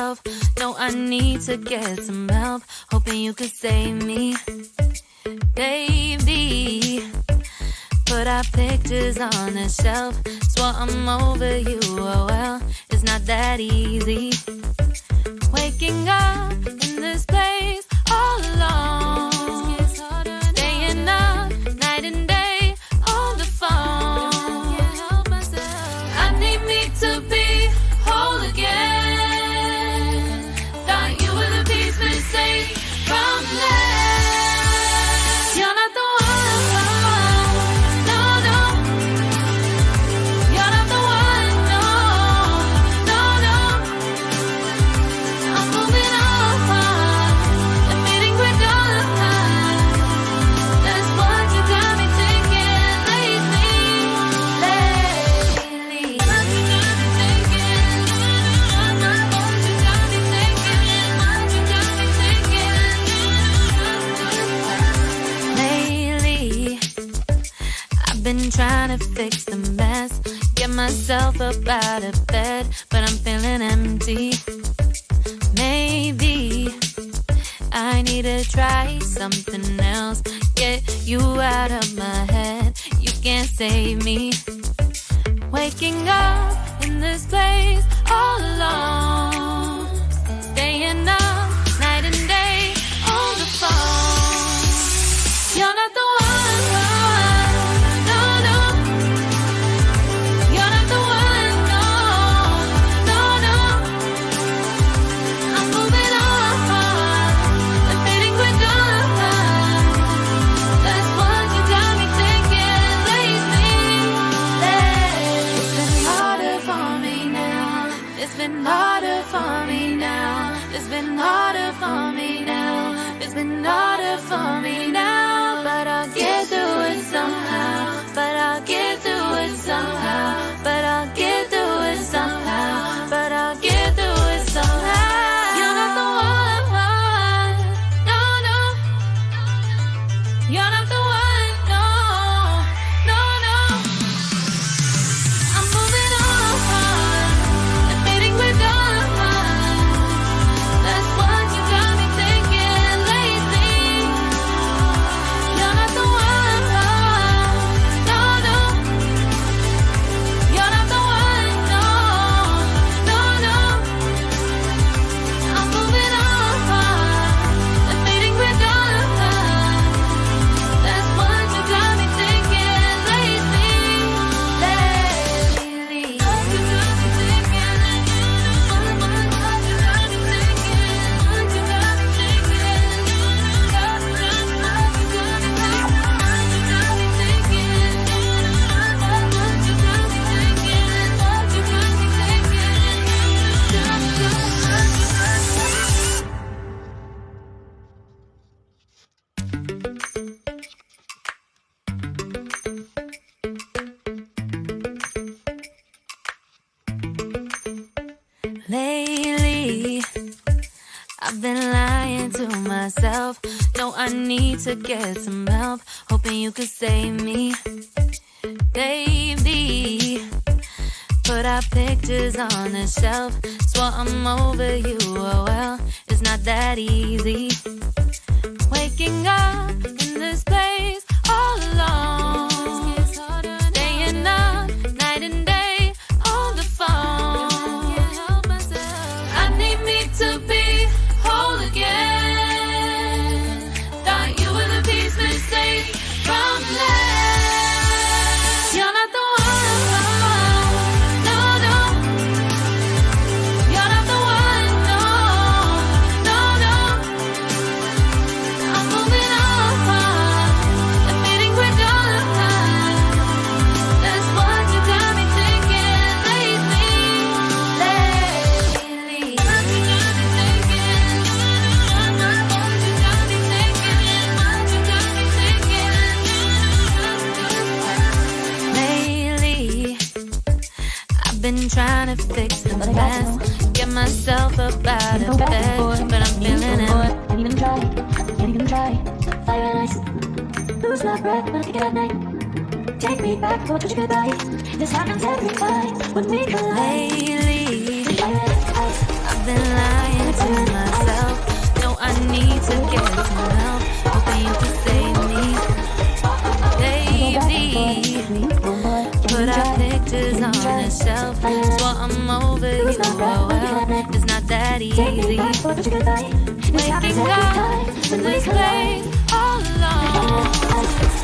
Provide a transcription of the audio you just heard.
myself. No, I need to get some help. Hoping you could save me, baby. Put our pictures on the shelf. Swore I'm over you, oh well, it's not that easy. Waking up in this place all alone, staying up night and day on the phone. I need me to be whole again. Thought you were the piece missing from left. You're not the one, no, no. You're not the one, no, no, no. I'm moving on, admitting we're done. That's what you got me thinking lately. What you got me thinking? What you got me thinking? What you got me thinking? Lately, I've been trying to fix the mess, get myself up out of bed, but I'm feeling empty. Maybe I need to try something else. Get you out of my head, you can't save me. Waking up in this place all alone, staying up night and day on the phone. You're not the one, no, no. You're not the one, no, no, no. I'm moving on, admitting we're done. That's what you got me thinking lately. It's been harder for me now. It's been harder for me now. It's been harder for me now. It's been harder for me now. But I'll get through it somehow. But I'll get through it somehow. But I'll get through it somehow. But I'll get through it somehow. You're not the one, no, no. You're not the one, no, no, no. I'm moving on, admitting we're done. That's what you got me thinking lately. You're not the one, no, no. You're not the one, no, no, no. I'm moving on, admitting we're done. That's what you got me thinking lately. What you got me thinking? What you got me thinking? What you got me thinking? What you got me thinking? Lately, I've been lying to myself. No, I need to get some help. Hoping you could save me, baby. Put our pictures on the shelf. Swore I'm over you, oh well, it's not that easy. Waking up in this place all alone, staying up night and day on the phone. I need me to be whole again. Thought you were the piece missing from left. You're not the one, no, no. You're not the one, no, no, no. I'm moving on, admitting we're done. That's what you got me thinking lately. What you got me thinking? What you got me thinking? What you got me thinking? Lately, I've been trying to fix the mess, get myself up out of bed, but I'm feeling it. Can't even try, can't even try. Fire and ice, lose my breath when I think at night. Take me back, what you goodbye. This happens every time when we collide. Lately, Fire and ice, I've been lying to myself. No, I need to get some help. Hoping you can save me, baby. Put our pictures on a shelf. Swore I'm over you, oh well. It's not that easy. Waking up in this place all alone.